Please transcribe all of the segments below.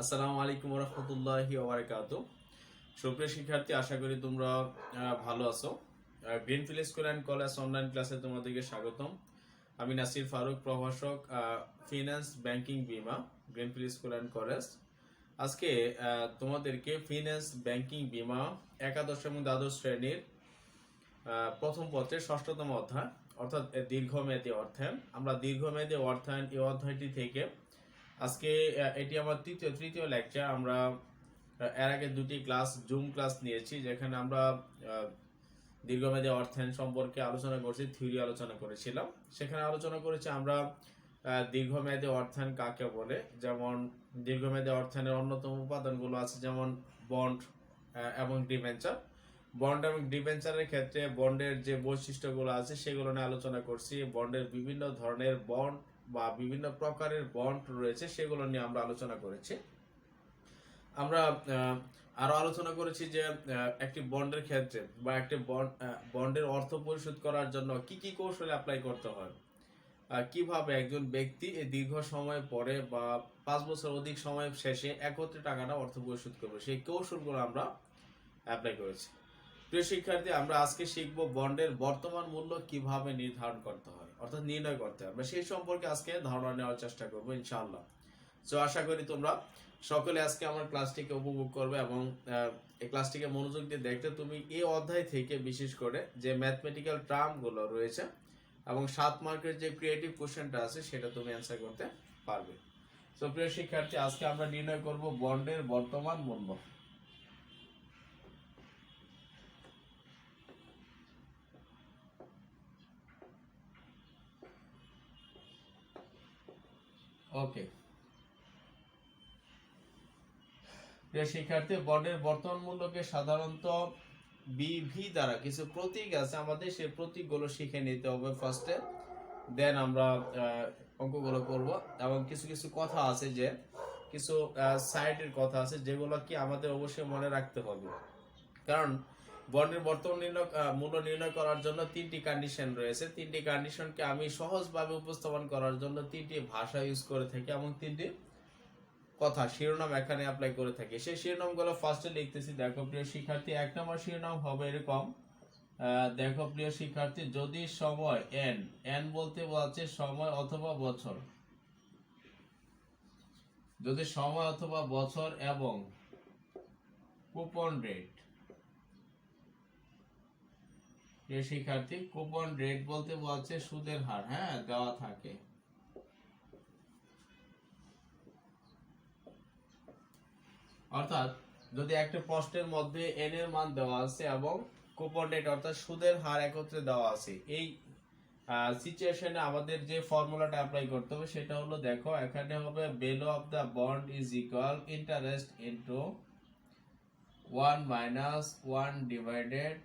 আসসালামু আলাইকুম রহমতুল্লাহি ওবারাকাতু। সুপ্রিয় শিক্ষার্থী, আশা করি তোমরা ভালো আছো। Greenfield school and college online ক্লাসে তোমাদেরকে স্বাগতম। আমি নাসির ফারুক, প্রভাষক, ফিন্যান্স ব্যাংকিং বিমা, গ্রিনফিল্ড স্কুল অ্যান্ড কলেজ। আজকে তোমাদেরকে ফিন্যান্স ব্যাংকিং বিমা একাদশ এবং দ্বাদশ শ্রেণীর প্রথম পত্রের ষষ্ঠতম অধ্যায় অর্থাৎ দীর্ঘমেয়াদী অর্থায়ন। আমরা দীর্ঘমেয়াদী অর্থায়ন এই অধ্যায়টি থেকে আজকে এটি আমার তৃতীয় লেকচার। আমরা এর আগে দুটি ক্লাস জুম ক্লাস নিয়েছি, যেখানে আমরা দীর্ঘমেয়াদী অর্থায়ন সম্পর্কে আলোচনা করছি, থিওরি আলোচনা করেছিলাম। সেখানে আলোচনা করেছি আমরা দীর্ঘমেয়াদী অর্থায়ন কাকে বলে। যেমন দীর্ঘমেয়াদী অর্থায়নের অন্যতম উপাদানগুলো আছে, যেমন বন্ড এবং ডিবেঞ্চার। বন্ড এবং ডিবেঞ্চারের ক্ষেত্রে বন্ডের যে বৈশিষ্ট্যগুলো আছে সেগুলো নিয়ে আলোচনা করছি। বন্ডের বিভিন্ন ধরনের বন্ড বা বিভিন্ন প্রকারের বন্ড রয়েছে, সেগুলো নিয়ে আমরা আলোচনা করেছি। আমরা আরো আলোচনা করেছি যে একটি বন্ডের ক্ষেত্রে বা একটি বন্ডের অর্থ পরিশোধ করার জন্য কি কি কৌশল অ্যাপ্লাই করতে হয়, কিভাবে একজন ব্যক্তি এই দীর্ঘ সময় পরে বা 5 বছর অধিক সময় শেষে একত্রে টাকাটা অর্থ পরিশোধ করবে, সেই কৌশলগুলো আমরা অ্যাপ্লাই করেছি। প্রিয় শিক্ষার্থী, আমরা আজকে শিখব বন্ডের বর্তমান মূল্য কিভাবে নির্ধারণ করতে হয়, অর্থাৎ নির্ণয় করতে হয়। আমরা সেই সম্পর্কে আজকে ধারণা নেওয়ার চেষ্টা করবো ইনশাআল্লাহ। তো আশা করি তোমরা সকলে আজকে আমার ক্লাসটিকে উপভোগ করবে এবং এই ক্লাসটিকে মনোযোগ দিয়ে দেখতে তুমি এই অধ্যায় থেকে বিশেষ করে যে ম্যাথমেটিক্যাল টার্মগুলো রয়েছে এবং 7 মার্কের যে ক্রিয়েটিভ কোশ্চেনটা আছে সেটা তুমি অ্যান্সার করতে পারবে। তো প্রিয় শিক্ষার্থী, আজকে আমরা নির্ণয় করব বন্ডের বর্তমান মূল্য। ওকে প্রিয় শিক্ষার্থী, বন্ডের বর্তমান মূল্যকে সাধারণত বিভি দ্বারা কিছু প্রতীক আছে, আমাদের সেই প্রতীকগুলো শিখে নিতে হবে ফার্স্টে, দেন আমরা অঙ্কগুলো করব। এবং কিছু কিছু কথা আছে, যে কিছু সাইটের কথা আছে যেগুলো কি আমাদের অবশ্যই মনে রাখতে হবে। কারণ বন্ডের বর্তমান মূল্য নির্ণয় করার জন্য 3টি কন্ডিশন রয়েছে। 3টি কন্ডিশনকে আমি সহজভাবে উপস্থাপন করার জন্য 3টি ভাষা ইউজ করে থাকি এবং 3টি কথা শিরোনাম এখানে অ্যাপ্লাই করে থাকি। সেই শিরোনামগুলো ফার্স্টে লিখতেছি। দেখো প্রিয় শিক্ষার্থী, 1 নম্বর শিরোনাম হবে এরকম। দেখো প্রিয় শিক্ষার্থী, যদি সময় এন, এন বলতে বলছে সময় অথবা বছর, যদি সময় অথবা বছর এবং কুপন রেট, প্রিয় শিক্ষার্থী কুপন রেট বলতে বলছে সুদের হার, হ্যাঁ দেওয়া থাকে। অর্থাৎ যদি একটা প্রশ্নের মধ্যে এন এর মান দেওয়া আছে এবং কুপন রেট অর্থাৎ সুদের হার একত্রে দেওয়া আছে, এই সিচুয়েশনে আমাদের যে ফর্মুলাটা অ্যাপ্লাই করতে হবে সেটা হলো, দেখো এখানে হবে value of the bond is equal interest into 1 minus 1 divided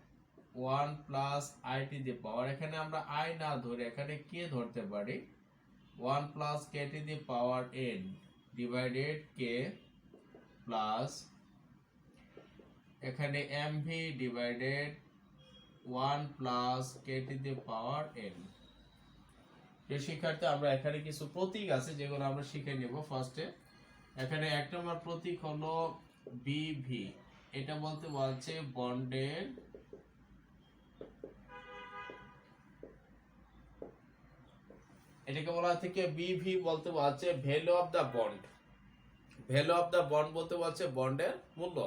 1 plus I to the power, এখানে আমরা আই না ধরে এখানে কে ধরতে পারি, 1 plus k to the power n divided k plus এখানে MV divided 1 plus k to the power n. প্রিয় শিক্ষার্থী, আমরা এখানে কিছু প্রতীক আছে যেগুলো আমরা শিখে নেব ফার্স্টে। এখানে 1 নম্বর প্রতীক হলো বিভি, এটা বলতে বলছে বন্ডের এটাকে বলা থেকে বিভি বলতে বলছে value of the bond. Value of the bond বলতে বলছে বন্ডের মূল্য,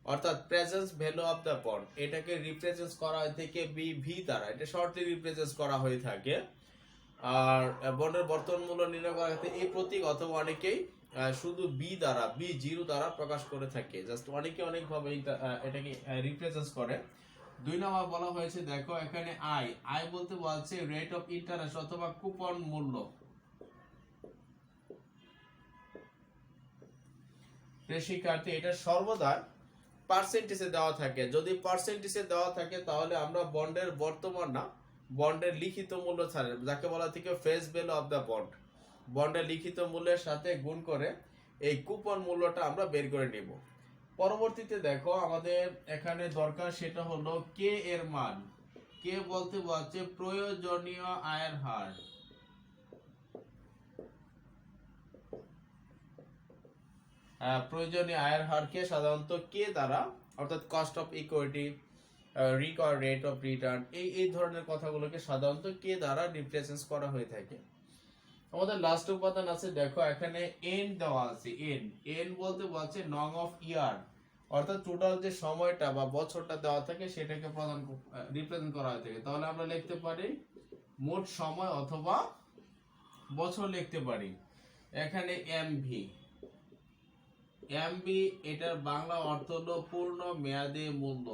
অর্থাৎ presence value of the bond. এটাকে রিপ্রেজেন্ট করা হয় থেকে বিভি দ্বারা, এটা শর্টলি রিপ্রেজেন্ট করা হয়ে থাকে। আর বন্ডের বর্তমান মূল্য নির্ণয় করা ক্ষেত্রে এই প্রতীক অথবা অনেকেই শুধু বি দ্বারা, বি জিরো দ্বারা প্রকাশ করে থাকে। জাস্ট অনেকে অনেকভাবে এটাকে রিপ্রেজেন্ট করে। 2 নম্বর বলা হয়েছে, দেখো এখানে আই, আই বলতে বলছে রেট অফ ইন্টারেস্ট অথবা কুপন মূল্য। শিক্ষার্থী, এটা সর্বদা পার্সেন্টেজে দেওয়া থাকে। যদি পার্সেন্টেজে দেওয়া থাকে তাহলে আমরা বন্ডের বর্তমান না, বন্ডের লিখিত মূল্য ছাড়ে, যাকে বলা থেকে face value of the bond, বন্ডের লিখিত মূল্যের সাথে গুণ করে এই কুপন মূল্যটা আমরা বের করে নিব। পরবর্তীতে দেখো আমাদের এখানে দরকার সেটা হলো কে এর মান। কে বলতে বলছে প্রয়োজনীয় আয়ের হার, প্রয়োজনীয় আয়ের হারকে সাধারণত কে দ্বারা, অর্থাৎ cost of equity, recover rate of return, এই ধরনের কথাগুলোকে সাধারণত কে দ্বারা রিপ্রেজেন্ট করা হয়ে থাকে। আমাদের লাস্ট উপাদান আছে, দেখো এখানে এন দেওয়া আছে। এন বলতে বলছে নং অফ ইয়ার, অর্থাৎ টোটাল যে সময়টা বা বছরটা দেওয়া থাকে সেটাকে রিপ্রেজেন্ট করা হয়ে থাকে। তাহলে আমরা লিখতে পারি মোট সময় অথবা বছর লিখতে পারি। এখানে এমভি, এটার বাংলা অর্থ হলো পূর্ণ মেয়াদী মূল্য।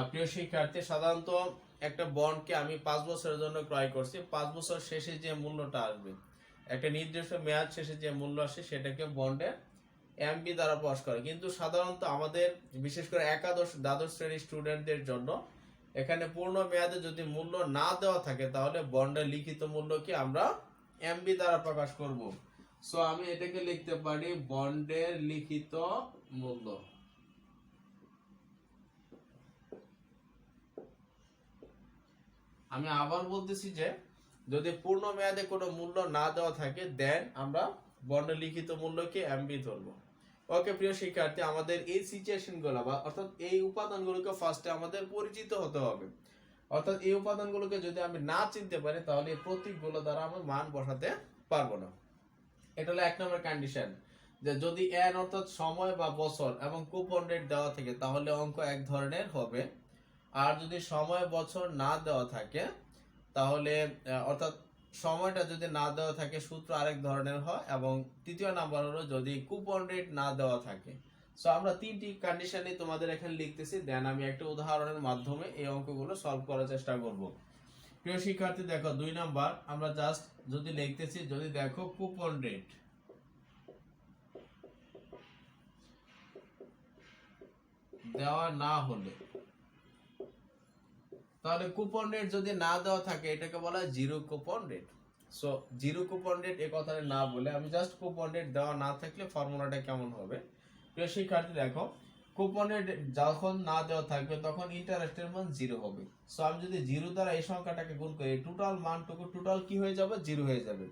প্রিয় শিক্ষার্থী, সাধারণত একটা বন্ডকে আমি 5 বছরের জন্য ক্রয় করছি, 5 বছর শেষে যে মূল্যটা আসবে, একটা নির্দিষ্ট মেয়াদ শেষে যে মূল্য আসে সেটাকে বন্ডের এমবি দ্বারা প্রকাশ করে। কিন্তু সাধারণত আমাদের বিশেষ করে একাদশ দ্বাদশ শ্রেণীর স্টুডেন্টদের জন্য এখানে পূর্ণ মেয়াদে যদি মূল্য না দেওয়া থাকে তাহলে বন্ডের লিখিত মূল্যকে আমরা এমবি দ্বারা প্রকাশ করব। সো আমি এটাকে লিখতে পারি বন্ডের লিখিত মূল্য। আমি আবার বলতেছি যে যদি পূর্ণ মেয়াদে কোনো মূল্য না দেওয়া থাকে দেন আমরা বন্ডের লিখিত মূল্যকে এমবি ধরবো। ওকে প্রিয় শিক্ষার্থী, আমাদের এই সিচুয়েশনগুলো বা অর্থাৎ এই উপাদানগুলোকে ফার্স্টে আমাদের পরিচিত হতে হবে। অর্থাৎ এই উপাদানগুলোকে যদি আমি না চিনতে পারি তাহলে এই প্রতীকগুলো দ্বারা আমি মান বসাতে পারবো না। এটা হলো 1 নম্বর কন্ডিশন, যে যদি এন অর্থাৎ সময় বা বছর এবং কুপন রেট দেওয়া থাকে তাহলে অঙ্ক এক ধরনের হবে। আর যদি সময় বছর না দেওয়া থাকে তাহলে অর্থাৎ সময়টা যদি না দেওয়া থাকে সূত্র আরেক ধরনের হয়। এবং তৃতীয় নাম্বার হলো যদি কুপন রেট না দেওয়া থাকে। সো আমরা 3টি কন্ডিশনে তোমাদের এখানে লিখতেছি, দেন আমি একটা উদাহরণের মাধ্যমে এই অঙ্কগুলো সলভ করার চেষ্টা করব। প্রিয় শিক্ষার্থী দেখো 2 নাম্বার আমরা জাস্ট যদি লিখতেছি, যদি দেখো কুপন রেট দেওয়া না হলে, তাহলে কুপন রেট যদি না দেওয়া থাকে এটাকে বলা হয় zero coupon rate. So zero coupon rate এই কথাটা না বলে আমি জাস্ট কুপন রেট দেওয়া না থাকলে ফর্মুলাটা কেমন হবে। প্রিয় শিক্ষার্থী দেখো কুপন রেট যখন না দেওয়া থাকবে তখন ইন্টারেস্টের মান জিরো হবে। সো আমি যদি জিরো দ্বারা এই সংখ্যাটাকে গুণ করি টোটাল মানটুকু টোটাল কি হয়ে যাবে, জিরো হয়ে যাবে।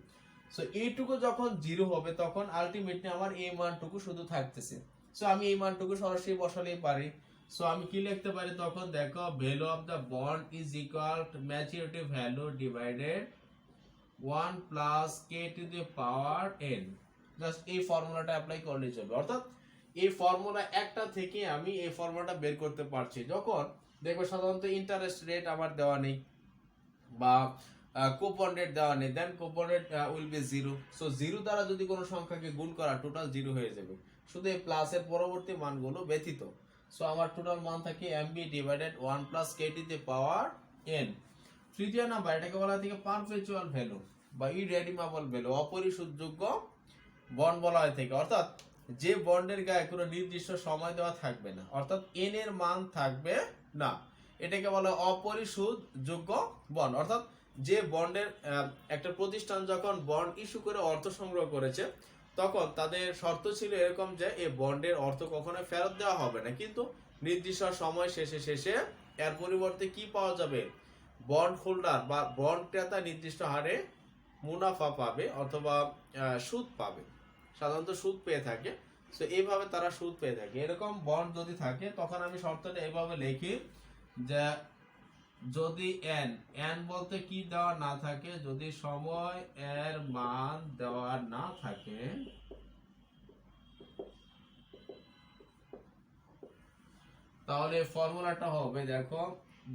সো এইটুকু যখন জিরো হবে তখন আলটিমেটলি আমার এই মানটুকু শুধু থাকতেছে। সো আমি এই মানটুকু সরাসরি বসালেই পারি। সো আমি কি লিখতে পারি তখন, দেখো value of the bond is equal two maturity value divided 1 plus k to the power n। Just এই ফর্মুলাটা অ্যাপ্লাই করলেই চলবে। অর্থাৎ এই ফর্মুলা একটা থেকে আমি এই ফর্মুলাটা বের করতে পারছি। যখন দেখবে সাধারণত ইন্টারেস্ট রেট আমার দেওয়া নেই বা কুপন রেট দেওয়া নেই, then coupon rate will be zero. So zero দ্বারা যদি কোনো সংখ্যাকে গুণ করা টোটাল জিরো হয়ে যাবে, শুধু এই প্লাসের পরবর্তী মানগুলো ব্যতীত। সো আমার টোটাল মান থাকে MB divided 1 plus k to the power n। তৃতীয় নাম্বার এটাকে বলা হয় পারপেচুয়াল ভ্যালু বা ইররেডিমেবল ভ্যালু, অপরিশোধযোগ্য বন্ড বলা হয় থাকে। অর্থাৎ যে বন্ডের গায়ে কোনো নির্দিষ্ট সময় দেওয়া থাকবে না, অর্থাৎ এন এর মান থাকবে না, এটাকে বলা হয় অপরিশোধযোগ্য বন্ড। অর্থাৎ যে বন্ডের একটা প্রতিষ্ঠান যখন বন্ড ইস্যু করে অর্থ সংগ্রহ করেছে তখন তাদের শর্ত ছিল এরকম যে এই বন্ডের অর্থ কখনো ফেরত দেওয়া হবে না, কিন্তু নির্দিষ্ট সময় শেষে এর পরিবর্তে কি পাওয়া যাবে, বন্ড হোল্ডার বা বন্ড ক্রেতা নির্দিষ্ট হারে মুনাফা পাবে অথবা সুদ পাবে, সাধারণত সুদ পেয়ে থাকে। সো এইভাবে তারা সুদ পেয়ে থাকে। এরকম বন্ড যদি থাকে তখন আমি শর্তটা এইভাবে লিখি যে যদি এন বলতে কি দেওয়া না থাকে, যদি সময় এর মান দেওয়া না থাকে তাহলে ফর্মুলাটা হবে, দেখো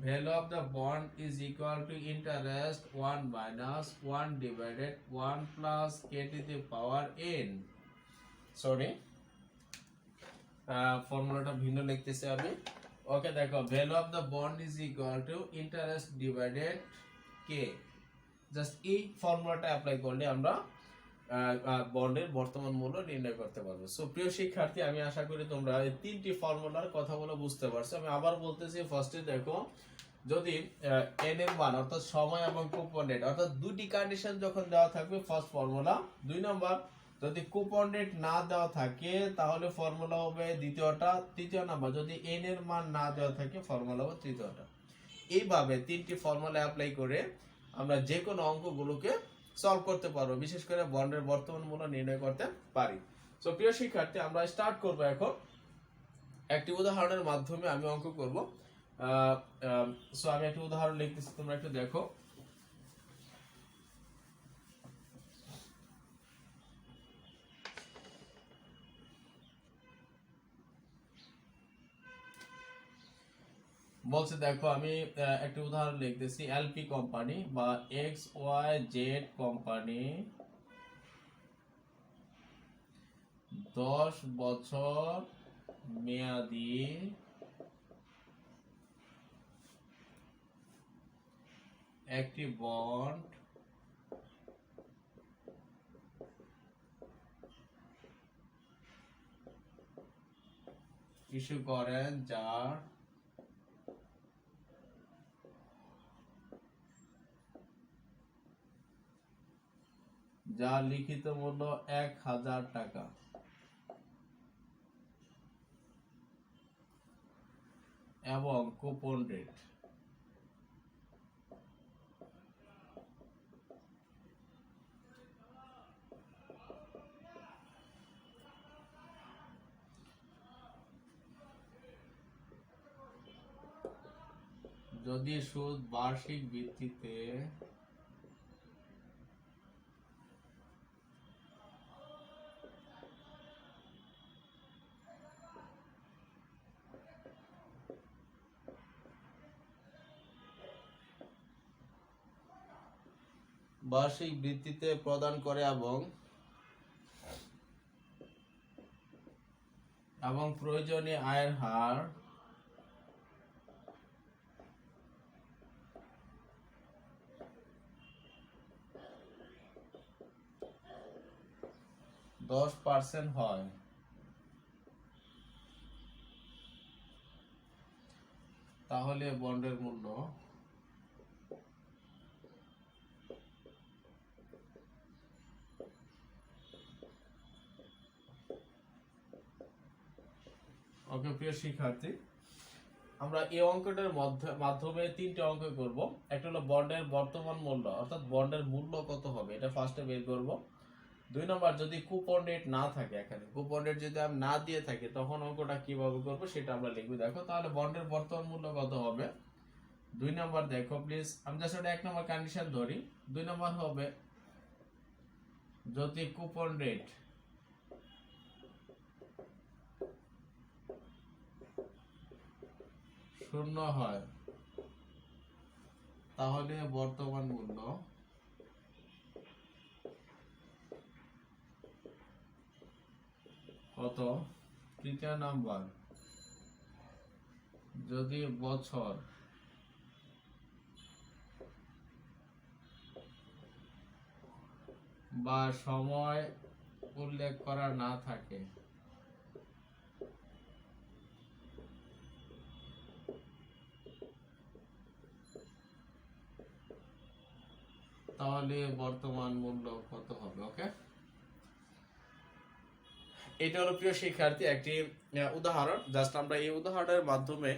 value of the bond is equal two interest 1 minus 1 divided 1 plus k to the power n। Sorry, ফর্মুলাটা ভিন্ন লিখতেছি আমি। ওকে দেখো value of the bond is equal two interest divided K. Just এই ফর্মুলাটা অ্যাপ্লাই করলে আমরা বন্ডের বর্তমান মূল্য নির্ণয় করতে পারবো। সো প্রিয় শিক্ষার্থী, আমি আশা করি তোমরা এই 3টি ফর্মুলার কথাগুলো বুঝতে পারছো। আমি আবার বলতেছি, ফার্স্টে দেখো যদি এন এর মান অর্থাৎ সময় এবং কুপন রেট অর্থাৎ দুটি কন্ডিশন যখন দেওয়া থাকবে ফার্স্ট ফর্মুলা। 2 নাম্বার যদি কুপন রেট না দেওয়া থাকে তাহলে ফর্মুলা হবে দ্বিতীয়টা। তৃতীয় নাম্বার যদি এন এর মান না দেওয়া থাকে ফর্মুলা হবে তৃতীয়টা। এইভাবে 3টি ফর্মুলা অ্যাপ্লাই করে আমরা যে কোনো অঙ্কগুলোকে সলভ করতে পারবো, বিশেষ করে বন্ডের বর্তমান মূল্য নির্ণয় করতে পারি। সো প্রিয় শিক্ষার্থী, আমরা স্টার্ট করব এখন। একটি উদাহরণের মাধ্যমে আমি অঙ্ক করব। সো আমি একটা উদাহরণ লিখতেছি, তোমরা একটু দেখো। বলছে দেখো, আমি একটা উদাহরণ লিখতেছি। এলপি কোম্পানি বা XYZ কোম্পানি 10 বছর মেয়াদি একটি বন্ড ইস্যু করেন, যার লিখিত মূল্য 1000 টাকা এবং কুপন রেট যদি সুদ বার্ষিক ভিত্তিতে প্রদান করে এবং প্রয়োজনীয় আয়ের হার 10% হয়, তাহলে বন্ডের মূল্য ওকে। প্রিয় শিক্ষার্থী, আমরা এই অঙ্কটার মাধ্যমে তিনটে অঙ্ক করব। একটা হলো বন্ডের বর্তমান মূল্য, অর্থাৎ বন্ডের মূল্য কত হবে এটা ফার্স্টে বের করব। 2 নম্বর, যদি কুপন রেট না থাকে, এখানে কুপন রেট যদি আমি না দিয়ে থাকি তখন অঙ্কটা কিভাবে করব সেটা আমরা লিখবো। দেখো তাহলে বন্ডের বর্তমান মূল্য কত হবে। 2 নম্বর দেখো প্লিজ, আমি জাস্ট 1 নম্বর কন্ডিশন ধরি। 2 নম্বর হবে যদি কুপন রেট শূন্য হয় তাহলে বর্তমান মূল্য কত। 3 নাম্বার, যদি বছর বা সময় উল্লেখ করা না থাকে তাহলে বর্তমান মূল্য কত হবে। ওকে, এটা হলো প্রিয় শিক্ষার্থী একটি উদাহরণ। জাস্ট আমরা এই উদাহরণের মাধ্যমে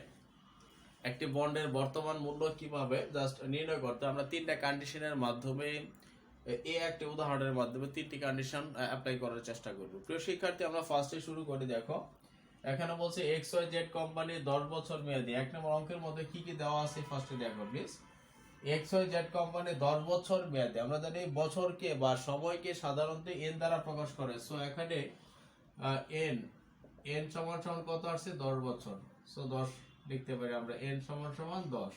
একটি বন্ডের বর্তমান মূল্য কিভাবে জাস্ট নির্ণয় করতে, আমরা 3টা কন্ডিশনের মাধ্যমে এই একটি উদাহরণের মাধ্যমে 3টি কন্ডিশন অ্যাপ্লাই করার চেষ্টা করব। প্রিয় শিক্ষার্থী, আমরা ফার্স্টে শুরু করি। দেখো এখানে বলছে XYZ কোম্পানি 10 বছর মেয়াদি। 1 নম্বর অঙ্কের মধ্যে কি কি দেওয়া আছে ফার্স্টে দেখো প্লিজ। XYZ কোম্পানি 10 বছর মেয়াদি। আমরা জানি বছরকে বা সময়কে সাধারণত n দ্বারা প্রকাশ করে। সো এখানে n সমান সমান কত আসছে, 10 বছর। সো 10 লিখতে পারি আমরা, n সমান সমান 10।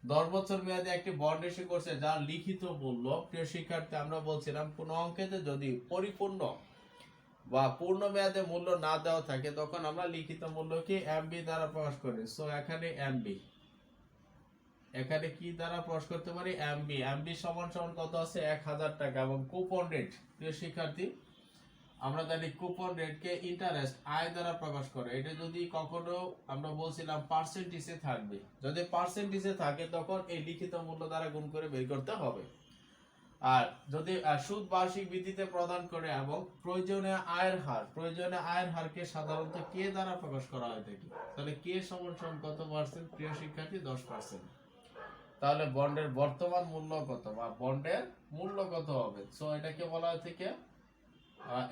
10 বছর মেয়াদে একটি বন্ড ইস্যু করছে যার লিখিত মূল্য, প্রিয় শিক্ষার্থী আমরা বলছিলাম কোন অঙ্কেতে যদি পরিপূর্ণ বা পূর্ণ মেয়াদে মূল্য না দেওয়া থাকে তখন আমরা লিখিত মূল্যকে এমবি দ্বারা প্রকাশ করি। সো এখানে এমবি, এখানে কি দ্বারা প্রকাশ করতে পারি, এমবি। এমবি সমান সমান কত আছে, 1000 টাকা। এবং কুপন রেট, প্রিয় শিক্ষার্থী আমরা জানি কুপন রেটকে ইন্টারেস্ট আয় দ্বারা প্রকাশ করে। এটা যদি কখনো আমরা বলছিলাম পার্সেন্টেজে থাকবে, যদি পার্সেন্টেজে থাকে তখন এই লিখিত মূল্য দ্বারা গুণ করে বের করতে হবে। আর যদি সুদ বার্ষিক ভিত্তিতে প্রদান করে এবং প্রয়োজনীয় আয়ের হারকে সাধারণত কে দ্বারা প্রকাশ করা হয় থাকে, তাহলে কে সমান সমান কত পার্সেন্ট, প্রিয় শিক্ষার্থী 10%। তাহলে বন্ডের বর্তমান মূল্য কত বা বন্ডের মূল্য কত হবে। সো এটাকে বলা হয় থেকে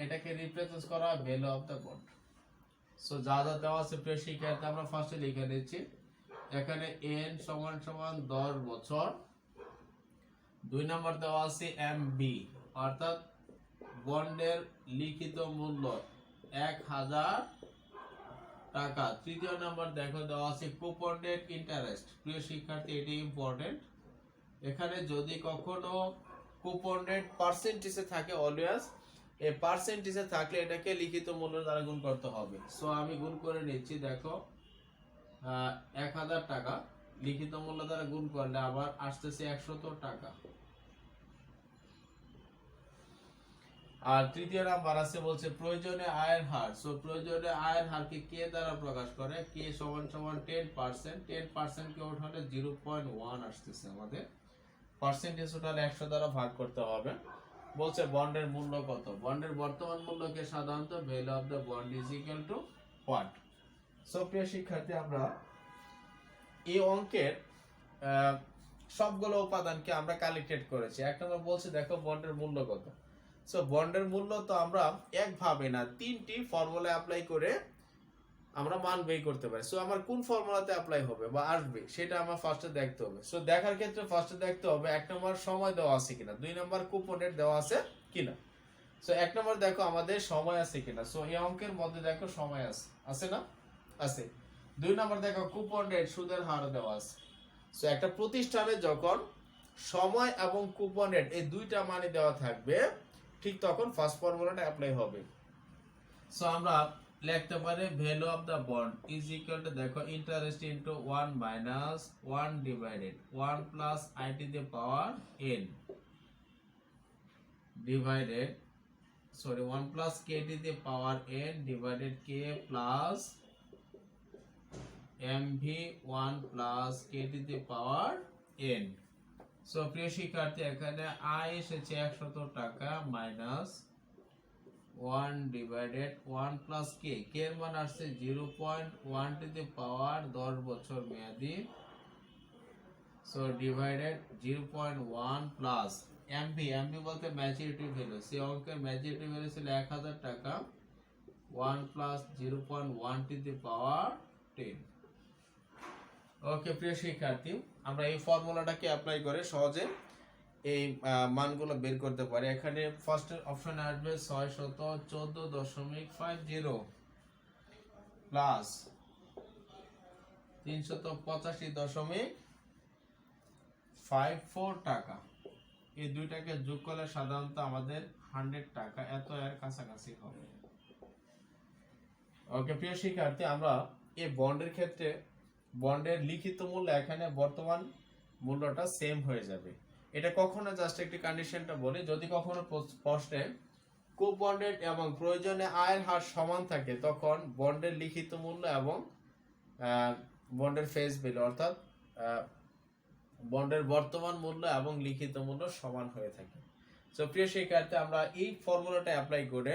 এটাকে রিপ্রেজেন্ট করা হয় value of the bond. So যা যা দেওয়া আছে প্রিয় শিক্ষার্থী আমরা ফার্স্টে লিখে নিচ্ছি। এখানে n সমান সমান 10 বছর। 2 নাম্বার দেওয়া আছে এমবি অর্থাৎ বন্ডের লিখিত মূল্য 1000 টাকা। তৃতীয় নাম্বার দেখো দেওয়া আছে কুপন রেট ইন্টারেস্ট। প্রিয় শিক্ষার্থী এটি ইম্পর্টেন্ট। এখানে যদি কখনো কুপন রেট পার্সেন্টেজে থাকে অলওয়েজ এই পার্সেন্টেজে থাকলে এটাকে লিখিত মূল্য দ্বারা গুণ করতে হবে। সো আমি গুণ করে নিচ্ছি। দেখো 1000 টাকা লিখিত মূল্য দ্বারা গুণ করলে আবার আসতেছে 100 টাকা। আর তৃতীয় নাম্বার আছে বলছে প্রয়োজনীয় আয়ের হার। সো প্রয়োজনীয় আয়ের হারকে কে দ্বারা প্রকাশ করে। কে সমান সমান 10%। 10% কে উঠালে 0.1 আসতেছে আমাদের। পার্সেন্টেজ উঠালে 100 দ্বারা ভাগ করতে হবে। বলছে বন্ডের মূল্য কত। বন্ডের বর্তমান মূল্যকে সাধারণত value of the bond is equal two what. So প্রিয় শিক্ষার্থী আমরা এই অঙ্কের সবগুলো উপাদানকে আমরা কালেক্টেড করেছি। এক নম্বর বলছে দেখো বন্ডের মূল্য কত। সো বন্ডের মূল্য তো আমরা একভাবে না 3টি ফর্মুলা অ্যাপ্লাই করে আমরা মান বের করতে পারি। সো আমার কোন ফর্মুলাতে অ্যাপ্লাই হবে বা আসবে সেটা আমার ফার্স্টে দেখতে হবে। সো দেখার ক্ষেত্রে ফার্স্টে দেখতে হবে 1 নম্বর সময় দেওয়া আছে কিনা, 2 নম্বর কুপন রেট দেওয়া আছে কিনা। সো 1 নম্বর দেখো আমাদের সময় আছে কিনা। সো এই অঙ্কের মধ্যে দেখো সময় আছে না, আছে। 2 নম্বর দেখো কুপন রেট সুদের হার দেওয়া আছে। সো একটা প্রতিষ্ঠানে যখন সময় এবং কুপন রেট এই দুইটা মানে দেওয়া থাকবে ঠিক তখন ফার্স্ট ফর্মুলাটা অ্যাপ্লাই হবে। সো আমরা লিখতে পারি value of the bond is equal to দেখো interest into 1 minus 1 divided 1 plus i to the power n divided 1 plus k to the power n divided k plus mv 1 plus k to the power n। So প্রিয় শিক্ষার্থী এখানে i এসেছে 100 টাকা minus 1 divided 1 plus k এর মান আসছে 0.1 two the পাওয়ার 10 বছর মেয়াদি। সো ডিভাইডেড 0.1 প্লাস mv বলতে ম্যাচুরিটি ভ্যালু। সে অঙ্কের ম্যাচুরিটি ভ্যালু ছিল 1000 টাকা 1 প্লাস 0.1 টু দি পাওয়ার 10। ওকে প্রিয় শিক্ষার্থী আমরা এই ফর্মুলাটাকে অ্যাপ্লাই করে সহজে এই মানগুলো বের করতে পারি। এখানে ফার্স্ট অপশনে আসবে 614.50 প্লাস 385.54 টাকা। এই দুইটাকে যোগ করলে সাধারণত আমাদের 100 টাকা এত এর কাছাকাছি হবে। ওকে প্রিয় শিক্ষার্থী আমরা এই বন্ডের ক্ষেত্রে বন্ডের লিখিত মূল্য এখানে বর্তমান মূল্যটা সেম হয়ে যাবে। এটা কখনো জাস্ট একটি কন্ডিশনটা বলি, যদি কখনো প্রশ্নে কুপন্ডের এবং প্রয়োজনে আয়ের হার সমান থাকে তখন বন্ডের লিখিত মূল্য এবং বন্ডের ফেস ভ্যালু অর্থাৎ বন্ডের বর্তমান মূল্য এবং লিখিত মূল্য সমান হয়ে থাকে। সো প্রিয় শিক্ষার্থী আমরা এই ফর্মুলাটা অ্যাপ্লাই করে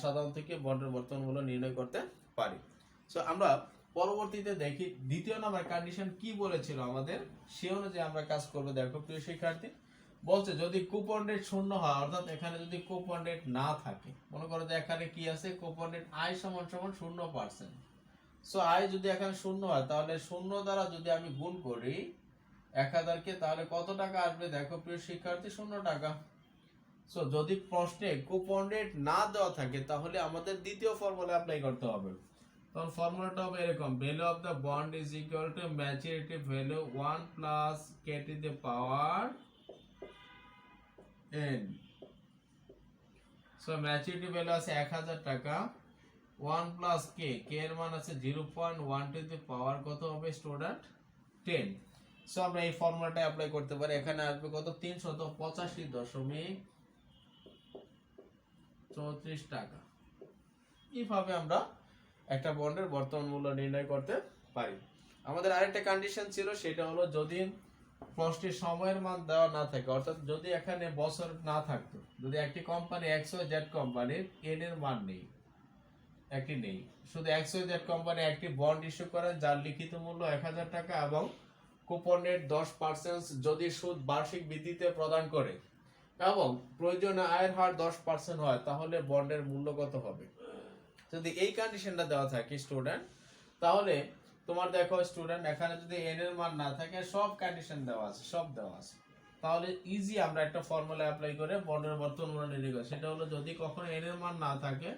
সাধারণত কি বন্ডের বর্তমান মূল্য নির্ণয় করতে পারি। সো আমরা পরবর্তীতে দেখি দ্বিতীয় নাম্বার কন্ডিশন কি বলেছিল আমাদের, সে অনুযায়ী আমরা কাজ করব। দেখো প্রিয় শিক্ষার্থী বলছে যদি কুপন রেট শূন্য হয় অর্থাৎ এখানে যদি কুপন রেট না থাকে, মনে করো যে এখানে কি আছে কুপন রেট i সমান সমান 0%। সো i যদি এখানে শূন্য হয় তাহলে শূন্য দ্বারা যদি আমি গুণ করি 1000 কে তাহলে কত টাকা আসবে। দেখো প্রিয় শিক্ষার্থী 0 টাকা। সো যদি প্রশ্নে কুপন রেট না দেওয়া থাকে তাহলে আমাদের দ্বিতীয় ফর্মুলা অ্যাপ্লাই করতে হবে। তখন ফর্মুলাটা হবে এরকম value of the bond is equal two maturity value 1 plus k to the power n। So maturity value আছে 1000 টাকা 1 প্লাস k এর মান আছে 0.1 টু দি পাওয়ার কত হবে স্টুডেন্ট 10। সো আমরা এই ফর্মুলাটা অ্যাপ্লাই করতে পারি। এখানে আসবে কত 385.34 টাকা। এইভাবে আমরা একটা বন্ডের বর্তমান মূল্য নির্ণয় করতে পারি। আমাদের আরেকটা কন্ডিশন ছিল, সেটা হলো যদি প্রশ্নের সময়ের মান দেওয়া না থাকে অর্থাৎ যদি এখানে বছর না থাকতো, যদি একটি কোম্পানি XYZ কোম্পানির n এর মান নেই, একটি নেই, শুধু XYZ কোম্পানি একটি বন্ড ইস্যু করেন যার লিখিত মূল্য 1000 টাকা এবং কুপনের 10% যদি সুদ বার্ষিক ভিত্তিতে প্রদান করে এবং প্রয়োজনীয় আয়ের হার 10% হয়, তাহলে বন্ডের মূল্য কত হবে? যদি এই কন্ডিশনটা দেওয়া থাকে স্টুডেন্ট, তাহলে তোমার দেখো স্টুডেন্ট, এখানে যদি এন এর মান না থাকে, সব কন্ডিশন দেওয়া আছে, সব দেওয়া আছে, তাহলে ইজি আমরা একটা ফর্মুলা অ্যাপ্লাই করে বন্ডের বর্তমান মূল্য নির্ণয় করি। সেটা হলো, যদি কখনো এন এর মান না থাকে,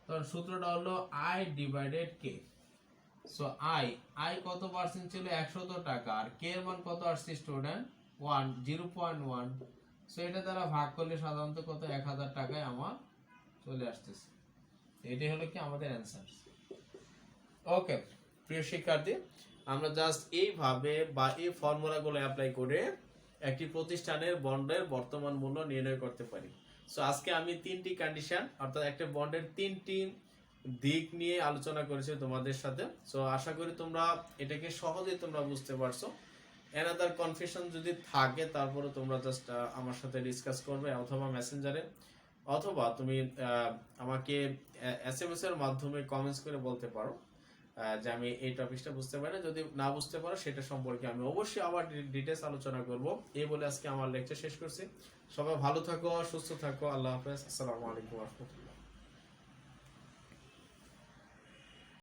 তখন সূত্রটা হলো I divided K. So I কত পার্সেন্ট ছিল? 100 টাকা, আর কে এর মান কত আসছে স্টুডেন্ট? 0.1। সো এটা দ্বারা ভাগ করলে সাধারণত কত? 1000 টাকায় আমার চলে আসতেছে। এটাই হলো কি আমাদের অ্যান্সার। ওকে প্রিয় শিক্ষার্থী, আমরা জাস্ট এইভাবে বা এই ফর্মুলাগুলো অ্যাপ্লাই করে একটি প্রতিষ্ঠানের বন্ডের বর্তমান মূল্য নির্ণয় করতে পারি। সো আজকে আমি 3টি কন্ডিশন, অর্থাৎ একটা বন্ডের 3টি দিক নিয়ে আলোচনা করেছি তোমাদের সাথে। সো আশা করি তোমরা এটাকে সহজেই তোমরা বুঝতে পারছো। এনাদার কনফিউশন যদি থাকে, তারপরে তোমরা জাস্ট আমার সাথে ডিসকাস করবে, অথবা মেসেঞ্জারে, অথবা তুমি আমাকে এসএমএস এর মাধ্যমে কমেন্টস করে বলতে পারো যে আমি এই টপিকটা বুঝতে পারি না। যদি না বুঝতে পারো, সেটা সম্পর্কে আমি অবশ্যই আবার ডিটেলস আলোচনা করব। এই বলে আজকে আমার লেকচার শেষ করছি। সবাই ভালো থাকো, সুস্থ থাকো। আল্লাহ হাফেজ। আসসালামু আলাইকুম ওয়া রাহমাতুল্লাহ।